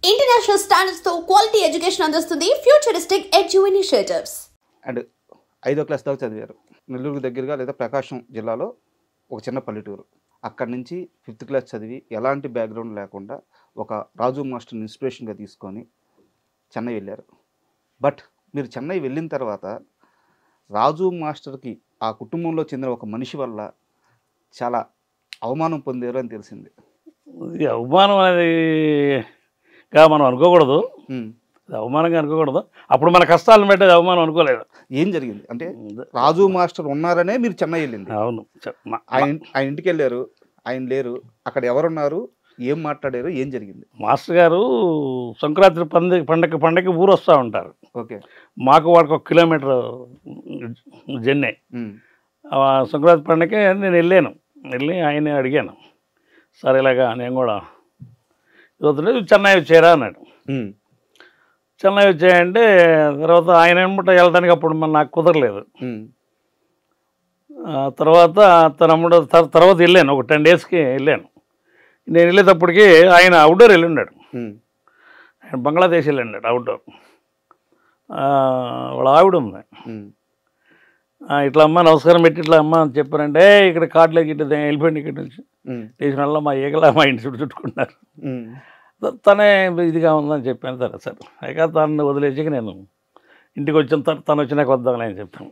International standards తో quality education అందిస్తుంది futuristic edu initiatives. And 5వ క్లాస్ దాకా చదివారు. నెల్లూరు దగ్గరగా లేదా ప్రకాశం జిల్లాలో ఒక చిన్న పల్లెటూరు. అక్కడి నుంచి 5th క్లాస్ చదివి ఎలాంటి బ్యాక్గ్రౌండ్ లేకుండా ఒక రాజు మాస్టర్ని ఇన్స్పిరేషన్గా తీసుకొని చెన్నై వెళ్ళారు. బట్ మీరు చెన్నై వెళ్ళిన తర్వాత రాజు మాస్టర్కి ఆ కుటుంబంలో చెందిన ఒక మనిషి వల్ల చాలా అవమానం పొందారు అని తెలిసింది. ఇది అవమానం అనేదిగా మనం అనుకోకూడదు, అవమానంగా అనుకోకూడదు. అప్పుడు మన కష్టాలను బట్టి అవమానం అనుకోలేదు. ఏం జరిగింది అంటే రాజు మాస్టర్ ఉన్నారనే మీరు చెన్నై వెళ్ళింది. అవును, ఆయన ఇంటికి వెళ్ళారు, ఆయన లేరు, అక్కడ ఎవరున్నారు, ఏం మాట్లాడారు, ఏం జరిగింది? మాస్టర్ గారు సంక్రాంతి పండగకి ఊరు వస్తూ ఉంటారు. ఓకే, మాకు వాళ్ళకి 1 కిలోమీటర్ జర్నీ. సంక్రాంతి పండగకి నేను వెళ్ళి ఆయన అడిగాను, సరే ఇలాగా నేను కూడా చదువుతుంటే చెన్నై వచ్చారా అన్నాడు. చెన్నై వచ్చాయంటే తర్వాత ఆయన ఏమంటే వెళ్ళడానికి అప్పుడు నాకు కుదరలేదు. తర్వాత తనమ్ముడు తర్వాత వెళ్ళాను, ఒక 10 డేస్కి వెళ్ళాను. నేను వెళ్ళేటప్పటికి ఆయన అవుట్డోర్ వెళ్ళి ఉన్నాడు, ఆయన బంగ్లాదేశ్ వెళ్ళి ఉన్నాడు అవుట్డోర్. వాళ్ళ ఆవిడ ఉంది, ఇట్లా అమ్మ నమస్కారం పెట్టి ఇట్లా అమ్మ అని చెప్పారంటే ఇక్కడ కార్డులోకి ఇట్లా వెళ్ళిపోయింది, ఇక్కడ నుంచి లేచిన వల్ల మా ఈగలా మా ఇంటి చుట్టుకున్నారు. తనే ఇదిగా ఉందని చెప్పాను. సరే సరే అయితే తను వదిలేసి నేను ఇంటికి వచ్చాను. తను వచ్చినాక వద్దామని అని చెప్పాను.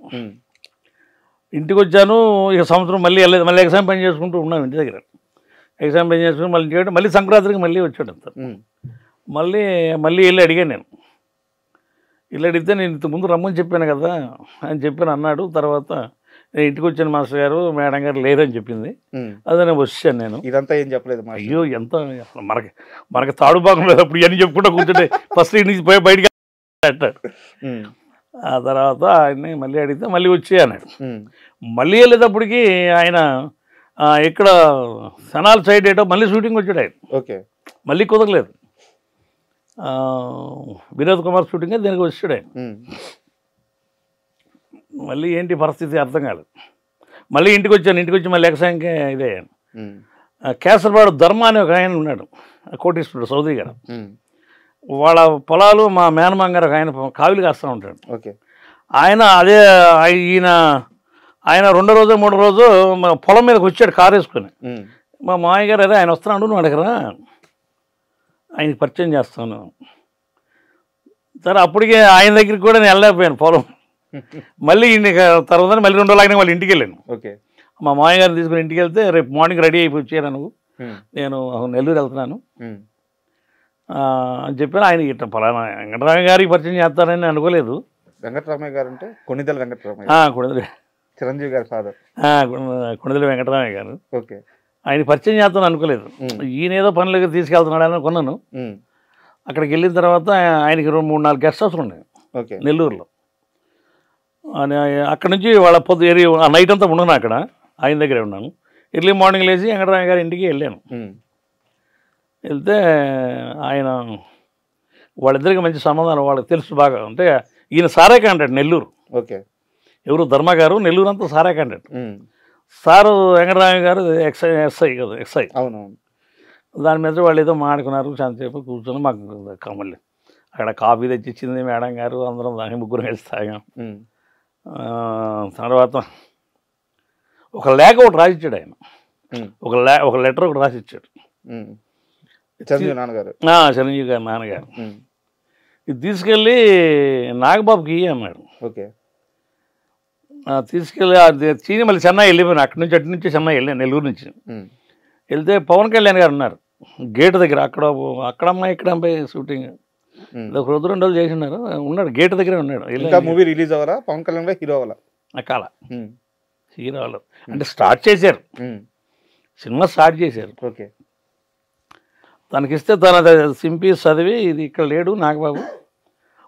ఇంటికి వచ్చాను. ఇక సంవత్సరం మళ్ళీ వెళ్ళలేదు, మళ్ళీ ఎగ్జామ్ పని చేసుకుంటూ ఉన్నాను ఇంటి దగ్గర. ఎగ్జామ్ పని చేసుకుని మళ్ళీ ఇంటికి మళ్ళీ సంక్రాంతికి మళ్ళీ వచ్చాడు అంత. మళ్ళీ వెళ్ళి అడిగాను నేను. ఇలా అడిగితే నేను ఇంతకుముందు రమ్మని చెప్పాను కదా అని చెప్పాను అన్నాడు. తర్వాత నేను ఇంటికి వచ్చాను మాస్టర్ గారు, మేడం గారు లేరని చెప్పింది. అదే నేను వచ్చాను. నేను ఇదంతా ఏం చెప్పలేదు. అయ్యో ఎంత మనకి తాడు భాగం లేదు, అప్పుడు ఇవన్నీ చెప్పుకుంటా కూర్చుంటే ఫస్ట్ ఇంటి నుంచి బయటికి అంటాడు. ఆ తర్వాత ఆయన్ని మళ్ళీ అడిగితే మళ్ళీ వచ్చే అన్నాడు. మళ్ళీ వెళ్ళేటప్పటికి ఆయన ఇక్కడ సనాల్ సైడ్ ఏటో మళ్ళీ షూటింగ్ వచ్చాడు ఆయన. ఓకే, మళ్ళీ కుదరలేదు. వినోద్ కుమార్ షూటింగ్ దీనికి వచ్చాడు ఆయన. మళ్ళీ ఏంటి పరిస్థితి అర్థం కాలేదు. మళ్ళీ ఇంటికి వచ్చి మళ్ళీ ఎక్సాంకే ఇదే కేసరవాడు ధర్మ అనే ఒక ఆయన ఉన్నాడు, కోటీశ్వరుడు సౌదరి గారు. వాళ్ళ పొలాలు మా మేనమామ గారు ఆయన కావిలి కాస్తూ ఉంటాడు. ఓకే, ఆయన అదే ఆయన 2వ రోజు 3వ రోజు మా పొలం మీదకి వచ్చాడు కారు వేసుకొని. మా మామయ్య గారు అదే ఆయన వస్తున్నాడు, నువ్వు అడగరా ఆయనకి పరిచయం చేస్తాను. సరే అప్పటికే ఆయన దగ్గరికి కూడా నేను వెళ్ళలేకపోయాను పొలం. మళ్ళీ తర్వాత మళ్ళీ 2 రోజులు మళ్ళీ ఇంటికి వెళ్ళాను. ఓకే, మా మామయ్య గారిని తీసుకుని ఇంటికి వెళ్తే రేపు మార్నింగ్ రెడీ అయిపోయి వచ్చాను నువ్వు, నేను నెల్లూరు వెళ్తున్నాను అని చెప్పాను. ఆయన ఇట్లా ఫలానా వెంకటరామయ్య గారికి పరిచయం చేస్తానని అనుకోలేదు. వెంకటరామయ్య గారు అంటే కొణిదెల వెంకటరామయ్య, కొణిదెల చిరంజీవి గారి ఫాదర్, కొణిదెల వెంకటరామయ్య గారు. ఓకే, ఆయన పరిచయం చేస్తాను అనుకోలేదు. ఈయనేదో పనులకి తీసుకెళ్తున్నాడు అని కొన్నాను. అక్కడికి వెళ్ళిన తర్వాత ఆయనకి 3-4 గెస్ట్ హౌస్లు ఉన్నాయి నెల్లూరులో. అక్కడ నుంచి వాళ్ళ ఆ నైట్ అంతా ఉన్నాను అక్కడ, ఆయన దగ్గరే ఉన్నాను. ఎర్లీ మార్నింగ్ లేచి వెంకటరామయ్య గారి ఇంటికి వెళ్ళాను. వెళ్తే ఆయన వాళ్ళిద్దరికి మంచి సంబంధాలు, వాళ్ళకి తెలుసు బాగా. అంటే ఈయన సారే కాంటాడు నెల్లూరు. ఓకే, ఎవరు ధర్మ గారు నెల్లూరు అంతా సారే కాంటాడు. సారు వెంకటరామయ్య గారు ఎస్ఐ కదా, ఎస్ఐ. అవునవును. దాని మీద వాళ్ళు ఏదో మాడుకున్నారు, చాలాసేపు కూర్చొని మాకు మళ్ళీ అక్కడ కాఫీ తెచ్చిచ్చింది మేడం గారు, అందరం దాన్ని 3 కలిసి తాగాం. తర్వాత ఒక లేఖ ఒకటి రాసిచ్చాడు ఆయన, ఒక లెటర్ ఒకటి రాసిచ్చాడు చిరంజీవి నాన్నగారు, చిరంజీవి గారి నాన్నగారు. ఇది తీసుకెళ్ళి నాగబాబుకి అన్నాడు. ఓకే, తీసుకెళ్ళి చీని మళ్ళీ చెన్నై వెళ్ళిపోయాను. అటు నుంచి చెన్నై వెళ్ళాను, నెల్లూరు నుంచి వెళ్తే పవన్ కళ్యాణ్ గారు ఉన్నారు గేటు దగ్గర. అక్కడ అమ్మాయి ఇక్కడ అమ్మాయి షూటింగ్ 1 రోజు 2 రోజులు చేసి ఉన్నారు, ఉన్నాడు గేటు దగ్గరే ఉన్నాడు. ఇంకా మూవీ రిలీజ్ అవ్వాలా, పవన్ కళ్యాణ్ గారు హీరో అవ్వాలా? అకాల హీరో వాళ్ళు అంటే స్టార్ట్ చేశారు, సినిమా స్టార్ట్ చేశారు. ఓకే, తనకిస్తే తన సింపి చదివి ఇది ఇక్కడ లేడు నాగబాబు,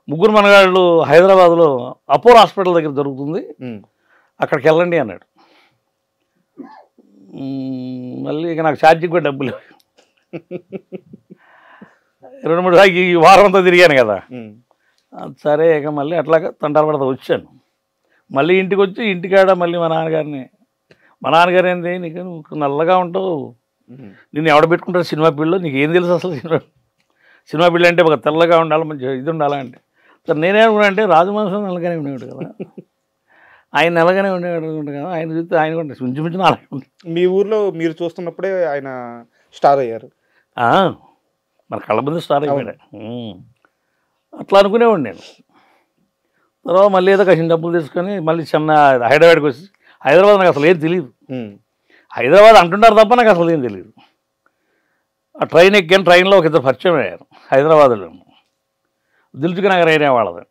3 మనగాళ్ళు హైదరాబాద్లో అపోలో హాస్పిటల్ దగ్గర దొరుకుతుంది, అక్కడికి వెళ్ళండి అన్నాడు. మళ్ళీ ఇక నాకు ఛార్జీకి కూడా డబ్బులు 2-3 ఈ వారం అంతా తిరిగాను కదా. సరే ఇక మళ్ళీ అట్లాగా తంటాలు పడతా వచ్చాను. మళ్ళీ ఇంటికి వచ్చి ఇంటికాడ మళ్ళీ మా నాన్నగారు ఏంది నీకు, నువ్వు నల్లగా ఉంటావు, నిన్ను ఎవడ పెట్టుకుంటారు సినిమా ఫీల్డ్లో, నీకు ఏం తెలుసు అసలు సినిమా బిల్లు అంటే ఒక తెల్లగా ఉండాలి, మంచి ఇది ఉండాలి అంటే. సార్ నేనేమనుకున్నా అంటే రాజమోహన్ నల్లగానే ఉండేవాడు కదా, ఆయన నల్లగానే ఉండేవాడు కదా, ఆయన చూస్తే ఆయన కూడా ఇంచుమించు అలాగే ఉంటుంది. మీ ఊర్లో మీరు చూస్తున్నప్పుడే ఆయన స్టార్ అయ్యారు. మన కళ్ళ ముందు స్టార్ అయిపోయాడు. అట్లా అనుకునేవాడు నేను. తర్వాత మళ్ళీ ఏదో కాసిన డబ్బులు తీసుకొని మళ్ళీ చిన్న హైదరాబాద్కి వచ్చి, హైదరాబాద్ నాకు అసలు ఏం తెలియదు. హైదరాబాద్ అంటుంటారు తప్ప నాకు అసలు ఏం తెలియదు. ఆ ట్రైన్ ఎక్కాను, ట్రైన్లో ఒక ఇద్దరు పరిచయం అయ్యారు హైదరాబాద్లో, దిల్సుఖ్ నగర్ ఏరియా వాళ్ళది.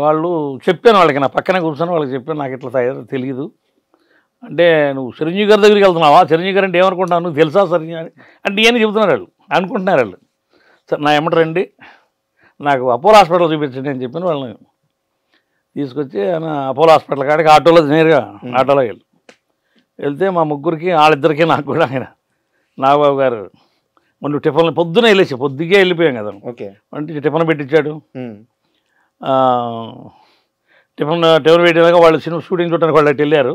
వాళ్ళు చెప్పాను వాళ్ళకి, నా పక్కనే కూర్చొని వాళ్ళకి చెప్పాను, నాకు ఇట్లా తెలియదు అంటే, నువ్వు చిరంజీవి గారి దగ్గరికి వెళ్తున్నావా, చిరంజీవి గారు అంటే ఏమనుకుంటున్నావు, నువ్వు తెలుసా చిరంజీవి అని అంటే ఏమని చెబుతున్నారు వాళ్ళు, అనుకుంటున్నారు వాళ్ళు. సార్ నా ఎమ్మట రండి, నాకు అపోలో హాస్పిటల్ చూపించండి అని చెప్పిన వాళ్ళని తీసుకొచ్చి అపోలో హాస్పిటల్ కాడికి ఆటోలో నేరుగా ఆటోలో వెళ్తే మా ముగ్గురికి వాళ్ళిద్దరికీ నాకు కూడా ఆయన నాగబాబు గారు మొన్న టిఫిన్ పొద్దునే వెళ్ళేసి పొద్దుగే వెళ్ళిపోయాం కదా, అంటే టిఫిన్ పెట్టించాడు. టిఫిన్ పెట్టినాక వాళ్ళు సినిమా షూటింగ్ చూడడానికి వాళ్ళు అటు వెళ్ళారు.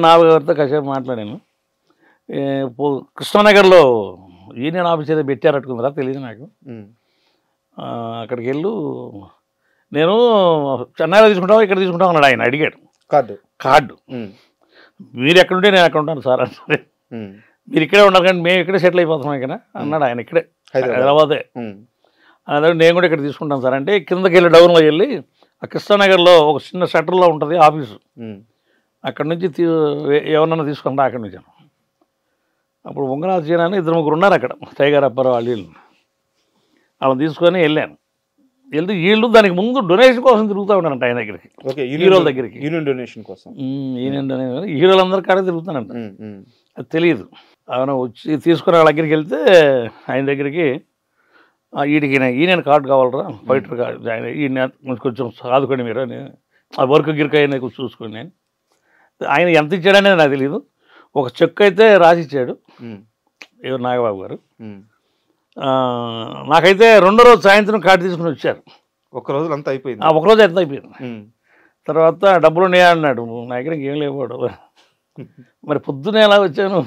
నాగబాబు గారితో కాసేపు మాట్లాడాను. కృష్ణానగర్లో యూనియన్ ఆఫీస్ ఏదో పెట్టారట్టుకుందరా తెలియదు నాకు. అక్కడికి వెళ్ళు, నేను చెన్నైలో తీసుకుంటావా ఇక్కడ తీసుకుంటావు అన్నాడు. ఆయన అడిగాడు కార్డు మీరు ఎక్కడుంటే నేను ఎక్కడ ఉంటాను సార్ అంటే, మీరు ఇక్కడే ఉన్నారు కానీ మేము ఇక్కడే సెటిల్ అయిపోతున్నాం ఇక్కడ అన్నాడు ఆయన. ఇక్కడే హైదరాబాదే అదే, నేను కూడా ఇక్కడ తీసుకుంటాను సార్ అంటే, కిందకి వెళ్ళి డౌన్లో వెళ్ళి ఆ కృష్ణానగర్లో ఒక చిన్న షట్టర్లో ఉంటుంది ఆఫీసు, అక్కడి నుంచి ఎవరన్నా తీసుకుంటా అక్కడి నుంచి. అప్పుడు ఉంగరాజు చేయని ఇద్దరు ముగ్గురు ఉన్నారు అక్కడ, టైగర్ అప్పారావు వాళ్ళు వాళ్ళని తీసుకొని వెళ్ళాను. వెళ్తే వీళ్ళు దానికి ముందు డొనేషన్ కోసం తిరుగుతూ ఉన్నారంట ఆయన దగ్గరికి, హీరోల దగ్గరికి, యూనియన్ డొనేషన్ కోసం. యూనియన్ డొనేషన్ హీరోలందరి కాడే తిరుగుతానంట, అది తెలియదు. ఆయన వచ్చి తీసుకుని వాళ్ళ దగ్గరికి వెళ్తే ఆయన దగ్గరికి, వీటికి యూనియన్ కార్డు కావాలరా, ఫైటర్ కార్డు, ఆయన ఈయన కొంచెం ఆదుకోండి మీరు అని, ఆ వర్క్ గిరిక అయినా చూసుకోండి నేను. ఆయన ఎంత ఇచ్చాడనేది నాకు తెలియదు. ఒక చెక్ అయితే రాసి ఇచ్చాడు ఎవరు నాగబాబు గారు. నాకైతే రెండో రోజు సాయంత్రం కార్డు తీసుకుని వచ్చారు. ఒకరోజు అంతా అయిపోయింది, ఒకరోజు ఎంత అయిపోయింది. తర్వాత డబ్బులు ఉన్నాయా అన్నాడు, నా దగ్గర ఏం లేవాడు. మరి పొద్దునే ఎలా వచ్చాను,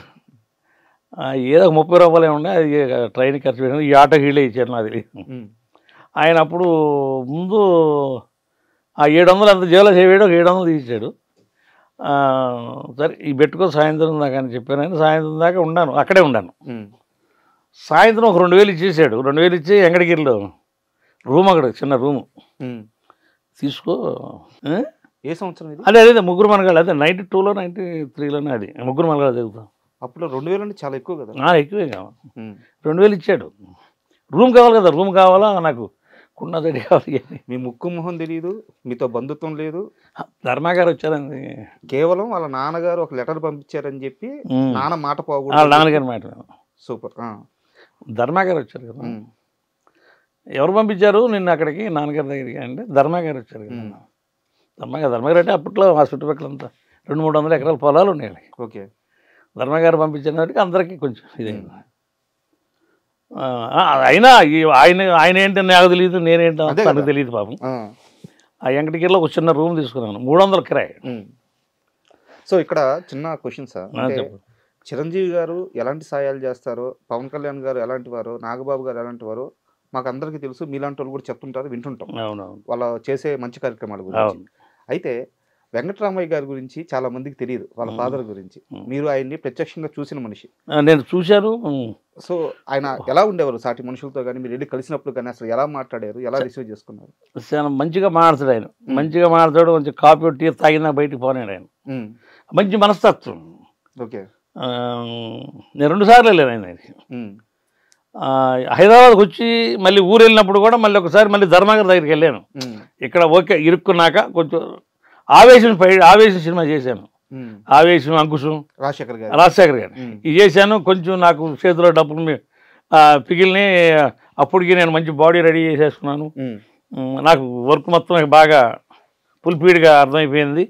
ఏదో 30 రూపాయలు ఏమన్నా అది ట్రైన్ ఖర్చు పెట్టాను, ఈ ఆటో హీలే ఇచ్చాను నాకు తెలియదు. ఆయన అప్పుడు ముందు ఆ 700 అంత జేబులో చేయవేడు, ఒక 700 తీసాడు. సరే ఈ పెట్టుకో సాయంత్రం దాకా అని చెప్పాను. ఆయన సాయంత్రం దాకా ఉన్నాను, అక్కడే ఉన్నాను. సాయంత్రం ఒక 2000 ఇచ్చేసాడు. 2000 ఇచ్చి వెంకటగిరిలో రూమ్, అక్కడ చిన్న రూము తీసుకో. ఏ సంవత్సరం ఇది? అదే ముగ్గురు మనగాళ్ళు, అదే 92లో 93లోనే, అది ముగ్గురు మనగాళ్ళు జరుగుతాం. అప్పుడు 2000 అంటే చాలా ఎక్కువ కదా. ఎక్కువే కావాలి. 2000 ఇచ్చాడు. రూమ్ కావాలి కదా, రూమ్ కావాలా నాకు, కున్నదడి కావాలి. మీ ముక్కు మొహం తెలియదు, మీతో బంధుత్వం లేదు. ధర్మా గారు వచ్చారండి, కేవలం వాళ్ళ నాన్నగారు ఒక లెటర్ పంపించారని చెప్పి నాన్న మాట పోకూడదు, వాళ్ళ నాన్నగారి మాట. సూపర్. ధర్మా గారు వచ్చారు కదా, ఎవరు పంపించారు నిన్న అక్కడికి నాన్నగారి దగ్గరికి అంటే, ధర్మా గారు వచ్చారు కదా. ధర్మగారు అంటే అప్పట్లో ఆ చుట్టుపక్కలంతా 200-300 ఎకరాల పొలాలు ఉన్నాయి. ఓకే, ధర్మగారు పంపించిన వాటికి అందరికీ కొంచెం ఇదే. అయినా ఆయన ఏంటో నాకు తెలియదు, నేనేంటో తనకు తెలియదు పాపం. ఆ వెంకటగిరిలో ఒక చిన్న రూమ్ తీసుకున్నాను, 300 కిరాయి. సో ఇక్కడ చిన్న క్వశ్చన్ సార్, చిరంజీవి గారు ఎలాంటి సాయాలు చేస్తారో, పవన్ కళ్యాణ్ గారు ఎలాంటి వారో, నాగబాబు గారు ఎలాంటి వారో మాకు అందరికీ తెలుసు, మీలాంటి వాళ్ళు కూడా చెప్తుంటారు, వింటుంటాం వాళ్ళ చేసే మంచి కార్యక్రమాల గురించి. అయితే వెంకటరామయ్య గారి గురించి చాలా మందికి తెలియదు, వాళ్ళ ఫాదర్ గురించి. మీరు ఆయన్ని ప్రత్యక్షంగా చూసిన మనిషి. నేను చూశాను. సో ఆయన ఎలా ఉండేవారు సాటి మనుషులతో కానీ, మీరు వెళ్ళి కలిసినప్పుడు కానీ అసలు ఎలా మాట్లాడారు, ఎలా రిసీవ్ చేసుకున్నారు? చాలా మంచిగా మాట్లాడతాడు ఆయన, మంచిగా మాట్లాడు. కొంచెం కాఫీ టీ తాగినా బయటికి పోనాడు ఆయన, మంచి మనస్తత్వం. ఓకే, నేను 2 సార్లు వెళ్ళాను ఆయన. హైదరాబాద్కి వచ్చి మళ్ళీ ఊరు వెళ్ళినప్పుడు కూడా మళ్ళీ ఒకసారి మళ్ళీ ధర్మగారి దగ్గరికి వెళ్ళాను. ఇక్కడ ఓకే ఇరుక్కున్నాక కొంచెం ఆవేశం సినిమా చేశాను, ఆవేశం, అంకుశం, రాజశేఖర్ గారు ఇది చేశాను. కొంచెం నాకు చేతిలో డబ్బులు పిగిలిని, అప్పటికి నేను మంచి బాడీ రెడీ చేసేసుకున్నాను. నాకు వర్క్ మొత్తం బాగా ఫుల్ఫీడ్గా అర్థమైపోయింది.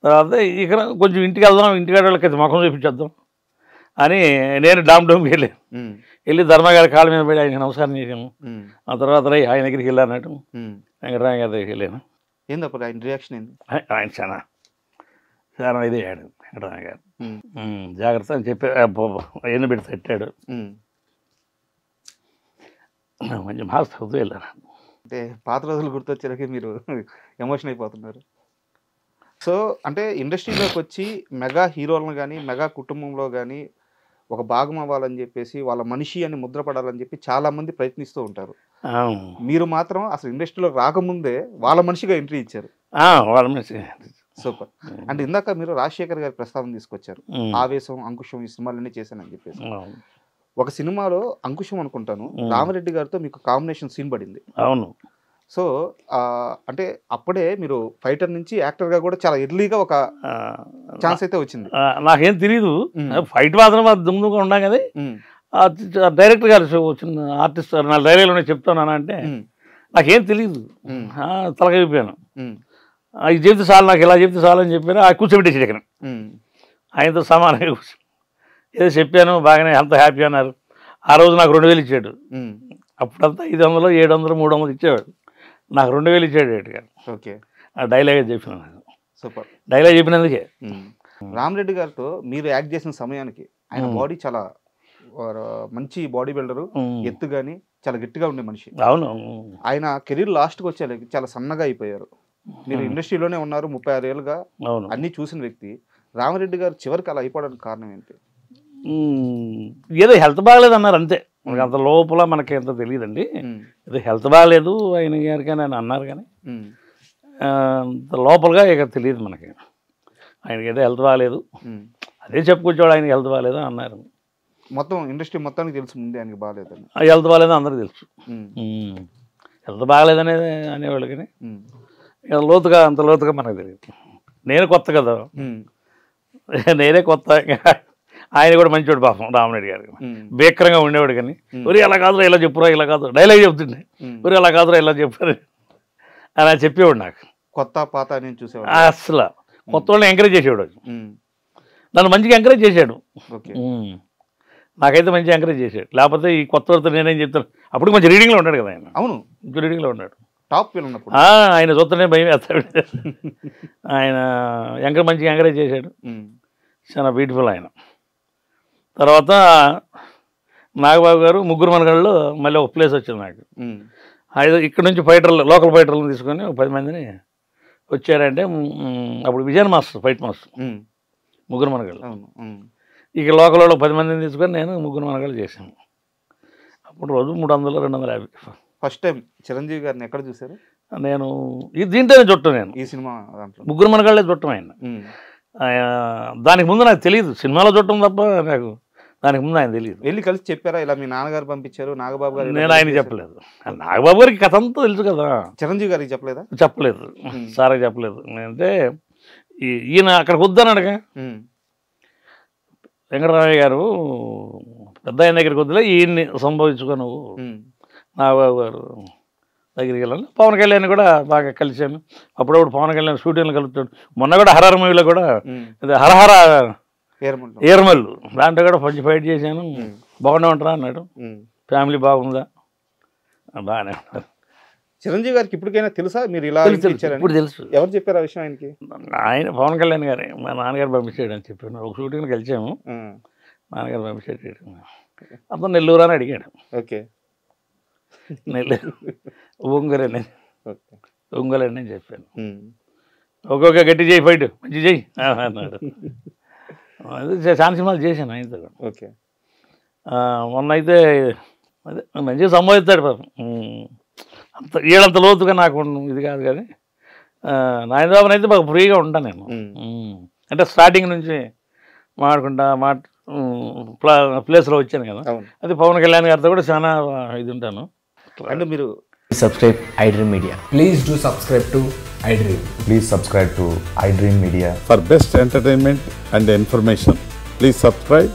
తర్వాత ఇక్కడ కొంచెం ఇంటికి వెళ్దాం, ఇంటికాడ వాళ్ళకి ముఖం చూపించేద్దాం అని నేను డామ్కి వెళ్ళి ధర్మగారి కాళ్ళ మీద పడి ఆయనకి నమస్కారం చేశాను. ఆ తర్వాత ఆయన దగ్గరికి వెళ్ళానట్టు వెంకటరామయ్య గారి దగ్గరికి వెళ్ళాను. ఏందప్పుడు ఆయన రియాక్షన్ ఏంది? ఆయన చాలా ఇది అయ్యాడు వెంకటరామయ్య గారు. జాగ్రత్త అని చెప్పి ఎన్ని పెట్టి తట్టాడు. కొంచెం మార్క్స్ అవుతూ వెళ్ళాను. అంటే పాత రోజులు గుర్తొచ్చేసరికి మీరు ఎమోషన్ అయిపోతున్నారు. సో అంటే ఇండస్ట్రీలోకి వచ్చి మెగా హీరోలను కానీ మెగా కుటుంబంలో కానీ ఒక భాగం అవ్వాలని చెప్పేసి వాళ్ళ మనిషి అని ముద్రపడాలని చెప్పి చాలామంది ప్రయత్నిస్తూ ఉంటారు. మీరు మాత్రం అసలు ఇండస్ట్రీలోకి రాకముందే వాళ్ళ మనిషిగా ఎంట్రీ ఇచ్చారు. వాళ్ళ మనిషి. సూపర్. అంటే ఇందాక మీరు రాజశేఖర్ గారి ప్రస్తావన తీసుకొచ్చారు, ఆవేశం, అంకుశం ఈ సినిమాలన్నీ చేశానని చెప్పేసి. ఒక సినిమాలో అంకుశం అనుకుంటాను రామరెడ్డి గారితో మీకు కాంబినేషన్ సీన్ పడింది. అవును. సో అంటే అప్పుడే మీరు ఫైటర్ నుంచి యాక్టర్గా కూడా చాలా ఎర్లీగా ఒక ఛాన్స్ అయితే వచ్చింది. నాకేం తెలియదు, ఫైట్ మాత్రం దుమ్దుగా ఉన్నాం కదా. డైరెక్టర్ గారు వచ్చిన ఆర్టిస్ట్ నా డైరీలోనే చెప్తాను అంటే నాకేం తెలియదు, తలకైపోయాను. ఇది చెప్తే చాలు, నాకు ఇలా చెప్తే చాలు అని చెప్పాను. కూర్చోబెట్టేసి ఇక్కడ ఆయనతో సమానంగా కూర్చో ఏదో చెప్పాను, బాగానే అంత హ్యాపీ అన్నారు. ఆ రోజు నాకు 2000 ఇచ్చాడు. అప్పుడంతా 500, 700, 300 ఇచ్చేవాడు. నాకు 2000 ఇచ్చాడు డైరెక్టర్ గారు. ఓకే. ఆ డైలాగే చెప్పిన. సూపర్. డైలాగ్ చెప్పినందుకే. రామరెడ్డి గారితో మీరు యాక్ట్ చేసిన సమయానికి ఆయన బాడీ చాలా మంచి బాడీ బిల్డరు, ఎత్తు కానీ చాలా గట్టిగా ఉండే మనిషి. అవును. ఆయన కెరీర్ లాస్ట్కి వచ్చేసరికి చాలా సన్నగా అయిపోయారు. మీరు ఇండస్ట్రీలోనే ఉన్నారు 36 ఏళ్ళుగా, అన్నీ చూసిన వ్యక్తి. రామరెడ్డి గారు చివరికి అలా అయిపోవడానికి కారణం ఏంటి? ఏదో హెల్త్ బాగలేదు అన్నారు అంతే. మనకి అంత లోపల మనకి ఎంత తెలియదండి. ఏదో హెల్త్ బాగలేదు ఆయన గారికి అని అన్నారు, కానీ అంత లోపలగా ఇక తెలియదు మనకి. ఆయనకి ఏదో హెల్త్ బాగలేదు, అదే చెప్పుకొచ్చాడు ఆయనకి హెల్త్ బాగలేదు అన్నారు. మొత్తం ఇండస్ట్రీ మొత్తానికి తెలుసు ముందే ఆయనకి బాగాలేదని. హెల్త్ బాగాలేదు అందరికీ తెలుసు. హెల్త్ బాగలేదనేది అనేవాళ్ళు, కానీ లోతుగా అంత లోతుగా మనకు తెలియదు. నేను కొత్త కదా, నేనే కొత్త. ఆయన కూడా మంచివాడు పాపం రామరెడ్డి గారికి, భీకరంగా ఉండేవాడు. కానీ ఒరి అలా కాదురా ఇలా చెప్పురా, ఇలా కాదు డైలాగ్ చెప్తుండే, ఒరి అలా కాదురా ఇలా చెప్పురా అలా చెప్పేవాడు. నాకు కొత్త పాత నేను చూసేవాడు. అసలు కొత్త వాళ్ళని ఎంకరేజ్ చేసేవాడు, నన్ను మంచిగా ఎంకరేజ్ చేశాడు. నాకైతే మంచిగా ఎంకరేజ్ చేశాడు. లేకపోతే ఈ కొత్త వాళ్ళతో నేనేం చెప్తాను. అప్పుడు మంచి రీడింగ్లో ఉన్నాడు కదా ఆయన. అవును, మంచి రీడింగ్లో ఉన్నాడు. టాప్ ఫీల్ ఉన్నప్పుడు ఆయన చూస్తేనే భయం వేస్తాడు. ఆయన మంచిగా ఎంకరేజ్ చేశాడు. చాలా బ్యూటిఫుల్ ఆయన. తర్వాత నాగబాబు గారు ముగ్గురు మనగాళ్ళు మళ్ళీ ఒక ప్లేస్ వచ్చింది నాకు. ఇక్కడ నుంచి ఫైటర్లు, లోకల్ ఫైటర్లను తీసుకొని 10 మందిని వచ్చారంటే, అప్పుడు విజయన్ మాస్టర్ ఫైట్ మాస్టర్ ముగ్గురు మనగాళ్ళు. ఇక లోకల్ వాళ్ళు 10 మందిని తీసుకొని నేను ముగ్గురు మనగాళ్ళు చేశాను. అప్పుడు రోజు 300, 250. ఫస్ట్ టైం చిరంజీవి గారిని ఎక్కడ చూసారు? నేను దీంట్లోనే చుట్టం. నేను ఈ సినిమా దాంట్లో ముగ్గురు మనగాళ్ళే చుట్టం ఆయన. దానికి ముందు నాకు తెలియదు, సినిమాలో చుట్టం తప్ప నాకు దానికి ముందు ఆయన తెలియదు. వెళ్ళి కలిసి చెప్పారా ఇలా మీ నాన్నగారు పంపించారు నాగబాబు గారు? నేను ఆయన చెప్పలేదు. నాగబాబు గారికి కథ అంతా తెలుసు కదా. చిరంజీవి గారికి చెప్పలేదా? చెప్పలేదు, సార్కి చెప్పలేదు. నేనంటే ఈయన అక్కడికి వద్దన్నాడుగా వెంకటరామయ్య గారు, పెద్ద ఆయన దగ్గరికి వద్దులే, ఈయన్ని సంభవించుకో నువ్వు నాగబాబు గారు దగ్గరికి వెళ్ళాను. పవన్ కళ్యాణ్ కూడా బాగా కలిశాను. అప్పుడప్పుడు పవన్ కళ్యాణ్ షూటింగ్లు కలుపుతాడు. మొన్న కూడా హరహర మూవీలో కూడా హరహర ఏర్మల్లు దాంట్లో కూడా మంచి ఫైట్ చేశాను. బాగుండే ఉంటారా అన్నాడు. ఫ్యామిలీ బాగుందా? బాగానే ఉంటారు. చిరంజీవి గారికి ఇప్పటికైనా తెలుసా మీరు ఇలా? ఇప్పుడు తెలుసు. ఎవరు చెప్పారు ఆ విషయం ఆయనకి? ఆయన పవన్ కళ్యాణ్ గారే, మా నాన్నగారు పంపించాడు అని చెప్పాను. ఒక షూటింగ్కి కలిసాము, నాన్నగారు పంపించాడు. అతను నెల్లూరు అని అడిగాడు. ఓకే, నెల్లూరు ఒంగోలండి అని చెప్పాను. ఒక్కొక్క గట్టి చేయి ఫైట్, మంచి చేయి అన్నాడు. చాలా సినిమాలు చేశాను ఆయనతో కూడా. ఓకే. మొన్న అయితే అదే మంచిగా సంబోధిస్తాడు పాపం. అంత ఏడంత లోతుగా నాకు ఇది కాదు, కానీ నాయనబాబుని అయితే బాగా ఫ్రీగా ఉంటాను నేను. అంటే స్టార్టింగ్ నుంచి మాట్లాడుకుంటా ప్లేస్లో వచ్చాను కదా. అది పవన్ కళ్యాణ్ గారితో కూడా చాలా ఇది ఉంటాను. అండ్ మీరు subscribe iDream Media. Please do subscribe to iDream. Please subscribe to iDream Media. For best entertainment and information, please subscribe